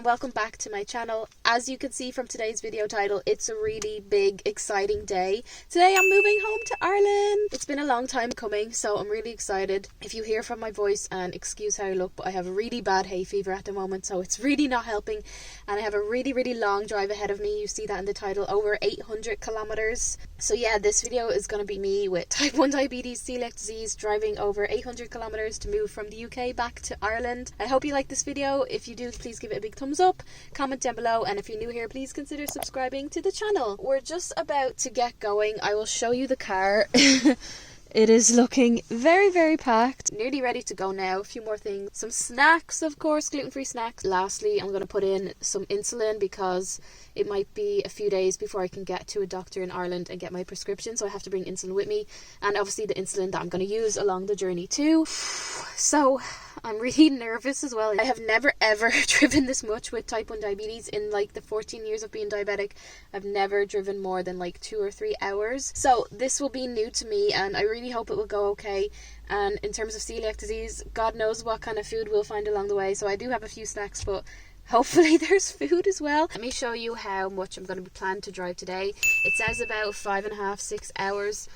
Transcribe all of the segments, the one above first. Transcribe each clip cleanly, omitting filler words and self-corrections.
and welcome back to my channel. As you can see from today's video title, it's a really big, exciting day. Today I'm moving home to Ireland. It's been a long time coming, so I'm really excited. If you hear from my voice, and excuse how I look, but I have a really bad hay fever at the moment, so it's really not helping, and I have a really long drive ahead of me. You see that in the title, over 800 kilometers. So yeah, this video is going to be me with type 1 diabetes, celiac disease, driving over 800 kilometers to move from the UK back to Ireland. I hope you like this video. If you do, please give it a big thumbs up, comment down below, and if you're new here, please consider subscribing to the channel. We're just about to get going. I will show you the car. It is looking very packed. Nearly ready to go now. A few more things. Some snacks, of course, gluten-free snacks. Lastly, I'm going to put in some insulin because it might be a few days before I can get to a doctor in Ireland and get my prescription, so I have to bring insulin with me, and obviously the insulin that I'm going to use along the journey too. So I'm really nervous as well. I have never ever driven this much with type 1 diabetes. In like the 14 years of being diabetic, I've never driven more than like 2 or 3 hours. So this will be new to me, and I really hope it will go okay. And in terms of celiac disease, God knows what kind of food we'll find along the way. So I do have a few snacks, but hopefully there's food as well. Let me show you how much I'm going to be planned to drive today. It says about 5.5 to 6 hours.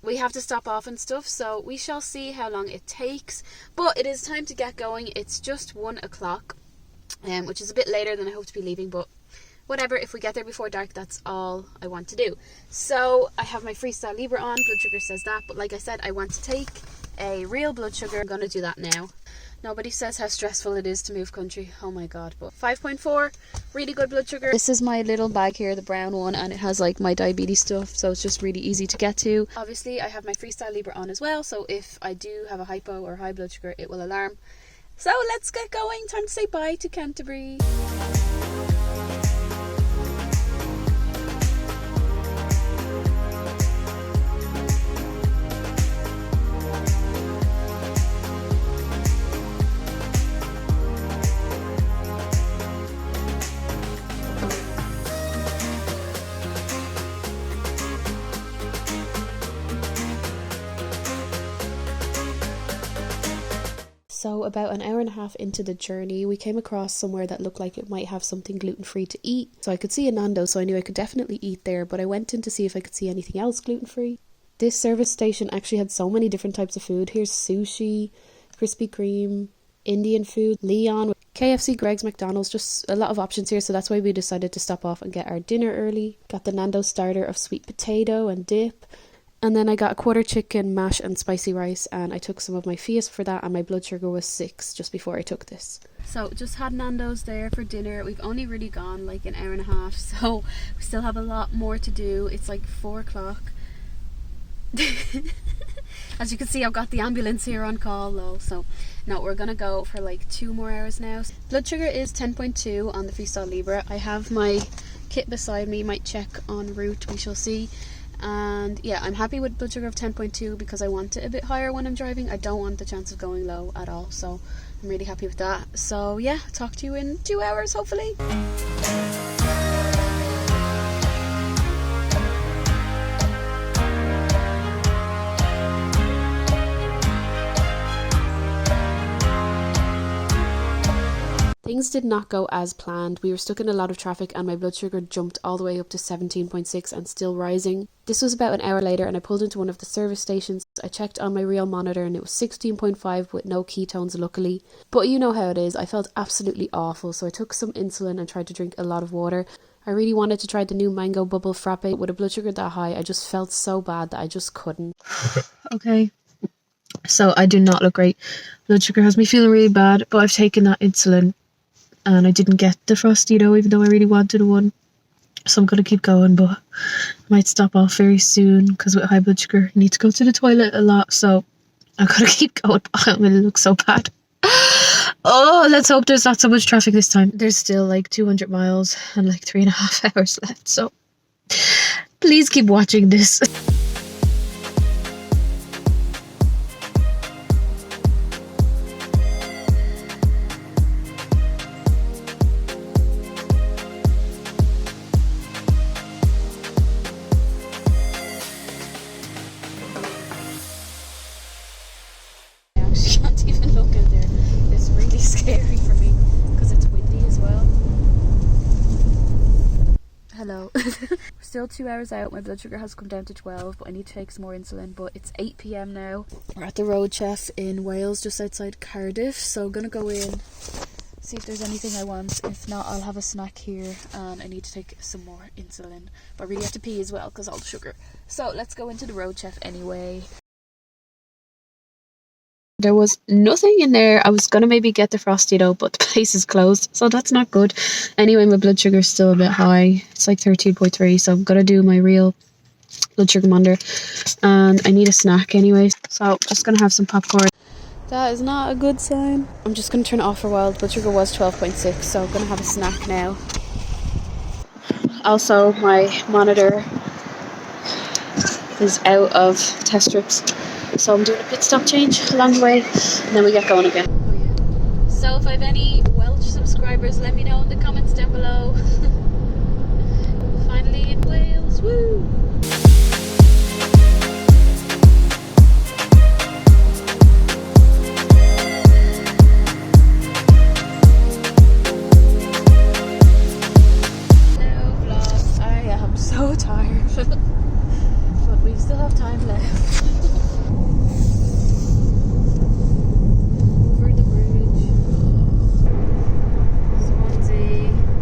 We have to stop off and stuff, so we shall see how long it takes. But it is time to get going. It's just 1 o'clock, which is a bit later than I hope to be leaving, but whatever. If we get there before dark, that's all I want to do. So I have my Freestyle Libre on. Blood sugar says that, but like I said, I want to take a real blood sugar. I'm going to do that now. Nobody says how stressful it is to move country. Oh my god. But 5.4, really good blood sugar. This is my little bag here, the brown one, and it has like my diabetes stuff, so it's just really easy to get to. Obviously I have my Freestyle Libre on as well, so if I do have a hypo or high blood sugar, it will alarm. So let's get going. Time to say bye to Canterbury. So about an hour and a half into the journey, we came across somewhere that looked like it might have something gluten-free to eat. So I could see a Nando's, so I knew I could definitely eat there, but I went in to see if I could see anything else gluten-free. This service station actually had so many different types of food. Here's sushi, Krispy Kreme, Indian food, Leon, KFC, Greg's, McDonald's, just a lot of options here, so that's why we decided to stop off and get our dinner early. Got the Nando's starter of sweet potato and dip. And then I got a quarter chicken, mash and spicy rice, and I took some of my Fiat for that, and my blood sugar was 6 just before I took this. So just had Nando's there for dinner. We've only really gone like an hour and a half, so we still have a lot more to do. It's like 4 o'clock. As you can see, I've got the ambulance here on call though, so no, we're gonna go for like 2 more hours now. Blood sugar is 10.2 on the Freestyle Libre. I have my kit beside me, might check en route, we shall see. And yeah, I'm happy with blood sugar of 10.2 because I want it a bit higher when I'm driving. I don't want the chance of going low at all, so I'm really happy with that. So yeah, talk to you in 2 hours hopefully. Things did not go as planned. We were stuck in a lot of traffic and my blood sugar jumped all the way up to 17.6 and still rising. This was about an hour later and I pulled into one of the service stations. I checked on my real monitor and it was 16.5 with no ketones luckily. But you know how it is, I felt absolutely awful, so I took some insulin and tried to drink a lot of water. I really wanted to try the new mango bubble frappe. With a blood sugar that high, I just felt so bad that I just couldn't. Okay, so I do not look great. Blood sugar has me feeling really bad, but I've taken that insulin. And I didn't get the Frostito, even though I really wanted one. So I'm going to keep going, but I might stop off very soon because with high blood sugar, you need to go to the toilet a lot. So I'm going to keep going. I'm going to look so bad. Oh, let's hope there's not so much traffic this time. There's still like 200 miles and like 3.5 hours left. So please keep watching this. Can't even look out there. It's really scary for me because it's windy as well. Still 2 hours out. My blood sugar has come down to 12, but I need to take some more insulin. But it's 8 p.m. now. We're at the Road Chef in Wales, just outside Cardiff. So I'm gonna go in, see if there's anything I want. If not, I'll have a snack here, and I need to take some more insulin. But I really have to pee as well because all the sugar. So let's go into the Road Chef anyway. There was nothing in there. I was gonna maybe get the Frosty dough, but the place is closed, so that's not good. Anyway, my blood sugar is still a bit high. It's like 13.3, so I'm gonna do my real blood sugar monitor, and I need a snack anyway, so just gonna have some popcorn. That is not a good sign. I'm just gonna turn it off for a while. Blood sugar was 12.6, so I'm gonna have a snack now. Also, my monitor is out of test strips, so I'm doing a pit stop change along the way, and then we get going again. So if I have any Welsh subscribers, let me know in the comments down below. Finally in Wales, woo! Hello vlog, I am so tired, but we still have time left.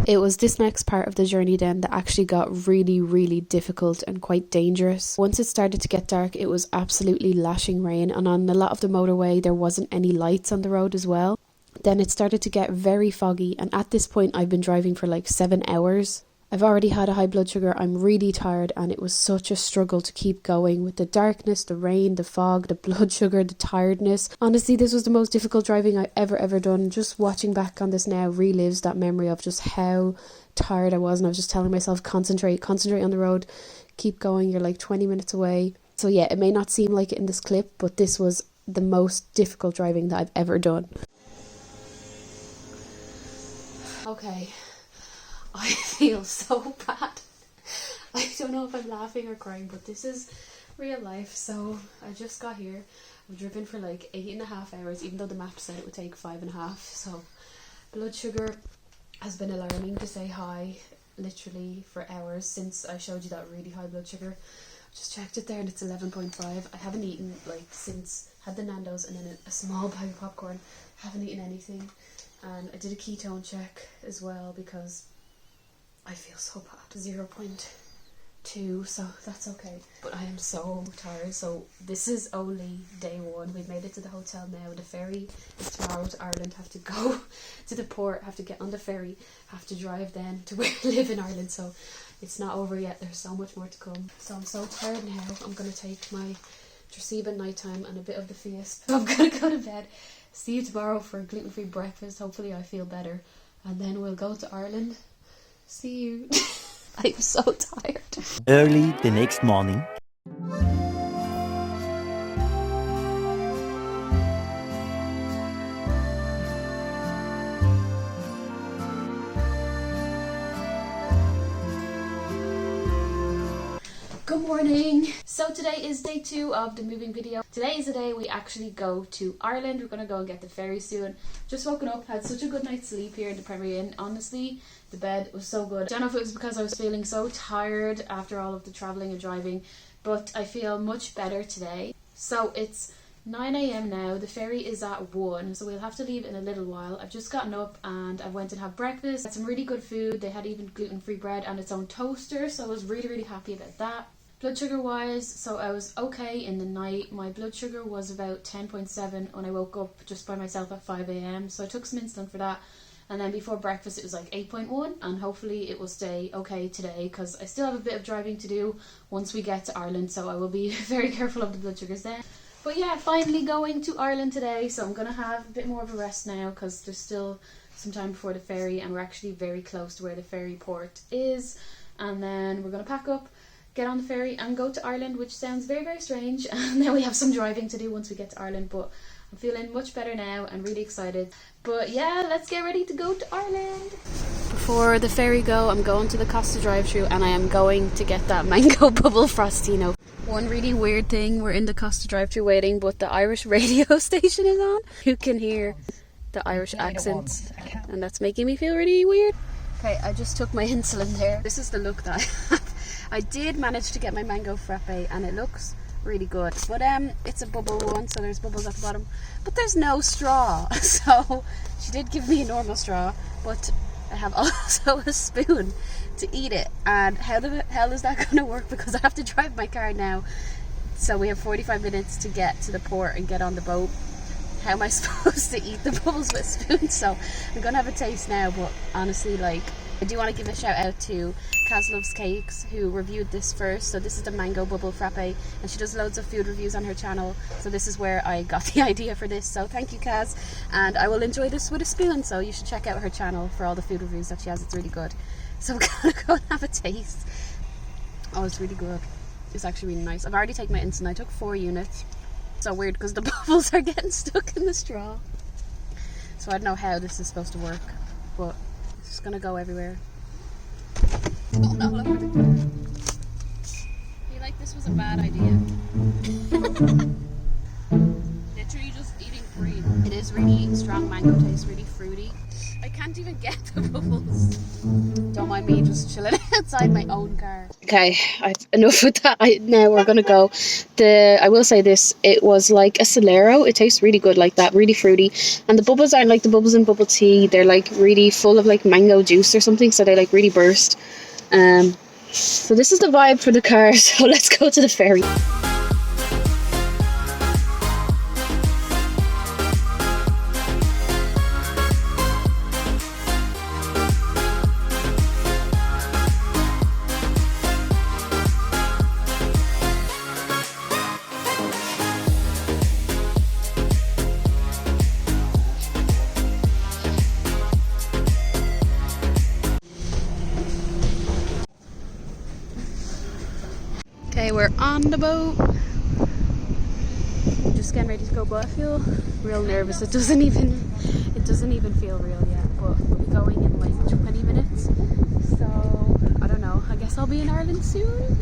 It was this next part of the journey then that actually got really difficult and quite dangerous. Once it started to get dark, it was absolutely lashing rain, and on a lot of the motorway there wasn't any lights on the road as well. Then it started to get very foggy, and at this point I've been driving for like 7 hours. I've already had a high blood sugar, I'm really tired, and it was such a struggle to keep going with the darkness, the rain, the fog, the blood sugar, the tiredness. Honestly, this was the most difficult driving I've ever done. Just watching back on this now relives that memory of just how tired I was, and I was just telling myself, concentrate on the road, keep going, you're like 20 minutes away. So yeah, it may not seem like it in this clip, but this was the most difficult driving that I've ever done. Okay. I feel so bad. I don't know if I'm laughing or crying, but this is real life. So I just got here. I've driven for like 8.5 hours, even though the map said it would take 5.5. So blood sugar has been alarming, to say high, literally for hours since I showed you that really high blood sugar. Just checked it there and it's 11.5. I haven't eaten like since had the Nando's and then a small bag of popcorn. Haven't eaten anything, and I did a ketone check as well because I feel so bad. 0.2, so that's okay. But I am so tired. So this is only day one. We've made it to the hotel now. The ferry is tomorrow to Ireland. Have to go to the port, have to get on the ferry, have to drive then to where I live in Ireland. So it's not over yet. There's so much more to come. So I'm so tired now. I'm going to take my Traceba nighttime and a bit of the Fiasp. I'm going to go to bed. See you tomorrow for a gluten-free breakfast. Hopefully I feel better. And then we'll go to Ireland. See you. I'm so tired. Early the next morning. Good morning. So today is day 2 of the moving video. Today is the day we actually go to Ireland. We're gonna go and get the ferry soon. Just woken up, had such a good night's sleep here in the Premier Inn. Honestly, the bed was so good. I don't know if it was because I was feeling so tired after all of the travelling and driving, but I feel much better today. So it's 9 a.m. now. The ferry is at 1, so we'll have to leave in a little while. I've just gotten up and I went and had breakfast. Had some really good food. They had even gluten-free bread and its own toaster, so I was really happy about that. Blood sugar wise, so I was okay in the night. My blood sugar was about 10.7 when I woke up just by myself at 5 a.m. So I took some insulin for that, and then before breakfast it was like 8.1, and hopefully it will stay okay today because I still have a bit of driving to do once we get to Ireland, so I will be very careful of the blood sugars then. But yeah, finally going to Ireland today, so I'm going to have a bit more of a rest now because there's still some time before the ferry, and we're actually very close to where the ferry port is. And then we're going to pack up, get on the ferry and go to Ireland, which sounds very strange, and then we have some driving to do once we get to Ireland, but I'm feeling much better now and really excited. But yeah, let's get ready to go to Ireland. Before the ferry go, I'm going to the Costa drive-thru and I am going to get that mango bubble frostino. One really weird thing, we're in the Costa drive-thru waiting, but the Irish radio station is on. You can hear the Irish accents and that's making me feel really weird. Okay, I just took my insulin there. This is the look that I have. I did manage to get my mango frappe and it looks really good. But it's a bubble one, so there's bubbles at the bottom. But there's no straw. So she did give me a normal straw, but I have also a spoon to eat it. And how the hell is that going to work? Because I have to drive my car now. So we have 45 minutes to get to the port and get on the boat. How am I supposed to eat the bubbles with a spoon? So I'm gonna have a taste now, but honestly, like, I do want to give a shout out to Kaz Loves Cakes, who reviewed this first. So this is the mango bubble frappe, and she does loads of food reviews on her channel, so this is where I got the idea for this. So thank you, Kaz, and I will enjoy this with a spoon, so you should check out her channel for all the food reviews that she has. It's really good. So we're gonna go and have a taste. Oh, it's really good. It's actually really nice. I've already taken my insulin. I took 4 units. So weird because the bubbles are getting stuck in the straw. So I don't know how this is supposed to work, but it's just gonna go everywhere. Oh no, look. I feel like this was a bad idea. Literally just eating fruit. It is really strong mango taste, really fruity. I can't even get the bubbles. Don't mind me just chilling outside my own car. Okay, enough with that. Now we're gonna go. I will say this, it was like a Solero. It tastes really good like that, really fruity. And the bubbles aren't like the bubbles in bubble tea. They're like really full of like mango juice or something, so they like really burst. So this is the vibe for the car, so let's go to the ferry. Okay, we're on the boat. I'm just getting ready to go, but I feel real nervous. It doesn't even feel real yet, but we'll be going in like 20 minutes. So I don't know. I guess I'll be in Ireland soon.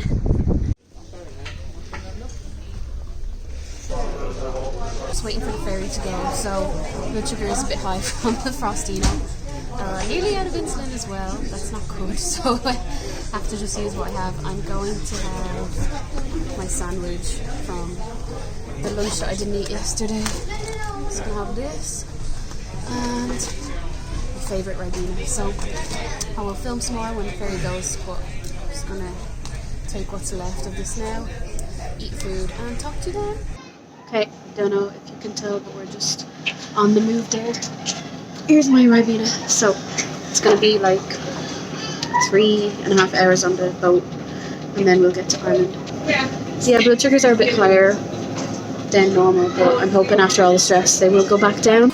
Just waiting for the ferry to go. So blood sugar is a bit high from the Frostino. Nearly out of insulin as well. That's not good. So I have to just use what I have. I'm going to have my sandwich from the lunch that I didn't eat yesterday. So I'm gonna have this and my favourite Ribena. So I will film some more when the ferry goes, but I'm just gonna take what's left of this now, eat food and talk to them. Okay, don't know if you can tell, but we're just on the move there. Here's my Ribena. So it's gonna be like 3.5 hours on the boat, and then we'll get to Ireland. So yeah, blood sugars are a bit higher than normal, but I'm hoping after all the stress they will go back down.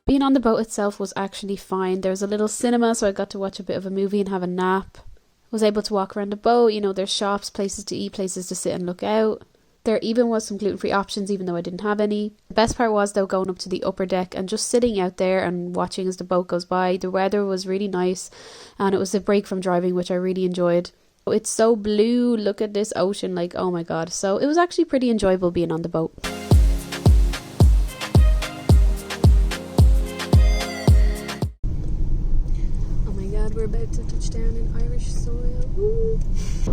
Being on the boat itself was actually fine. There was a little cinema, so I got to watch a bit of a movie and have a nap. Was able to walk around the boat. You know, there's shops, places to eat, places to sit and look out. There even was some gluten-free options, even though I didn't have any. The best part was, though, going up to the upper deck and just sitting out there and watching as the boat goes by. The weather was really nice, and it was a break from driving, which I really enjoyed. It's so blue. Look at this ocean, like, oh my god. So it was actually pretty enjoyable being on the boat. We're about to touch down in Irish soil. Woo. So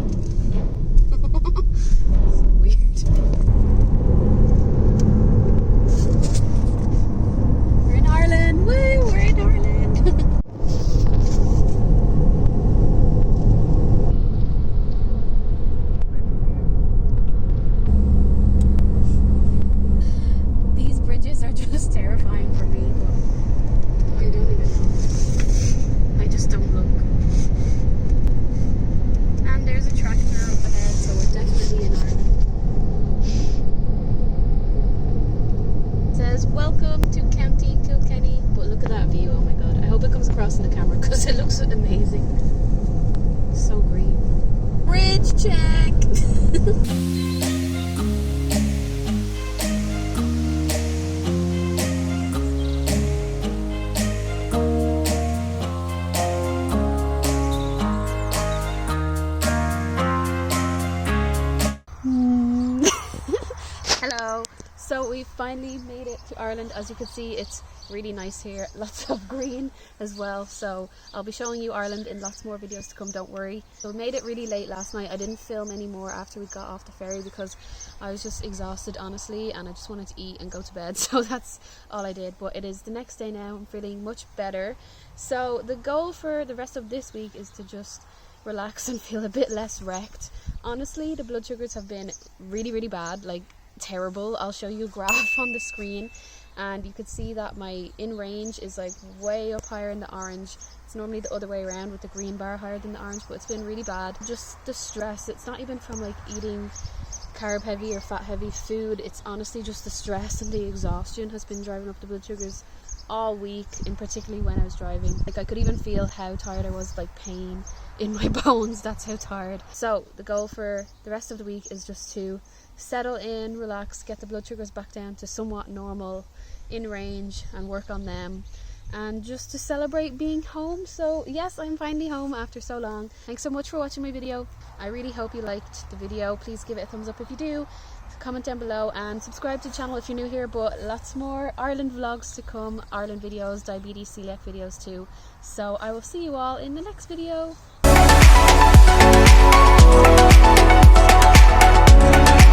weird. We're in Ireland. Woo! We're in Ireland. These bridges are just terrifying for me, but I don't even know. I just don't look. And there's a tractor up ahead, so we're definitely in Ireland. It says, welcome to County Kilkenny. But look at that view, oh my god. I hope it comes across in the camera because it looks amazing. So green. Bridge check! So we finally made it to Ireland. As you can see, it's really nice here, lots of green as well, so I'll be showing you Ireland in lots more videos to come, don't worry. So we made it really late last night. I didn't film any more after we got off the ferry because I was just exhausted, honestly, and I just wanted to eat and go to bed, so that's all I did. But it is the next day now. I'm feeling much better, so the goal for the rest of this week is to just relax and feel a bit less wrecked. Honestly, the blood sugars have been really bad, like terrible. I'll show you a graph on the screen, and you could see that my in range is like way up higher in the orange. It's normally the other way around with the green bar higher than the orange, but it's been really bad. Just the stress. It's not even from like eating carb heavy or fat heavy food. It's honestly just the stress and the exhaustion has been driving up the blood sugars all week, and particularly when I was driving. Like I could even feel how tired I was, like pain in my bones. That's how tired. So the goal for the rest of the week is just to settle in, relax, get the blood sugars back down to somewhat normal, in range, and work on them, and just to celebrate being home. So yes, I'm finally home after so long. Thanks so much for watching my video. I really hope you liked the video. Please give it a thumbs up if you do, comment down below, and subscribe to the channel if you're new here. But lots more Ireland vlogs to come, Ireland videos, diabetes, celiac videos too. So I will see you all in the next video.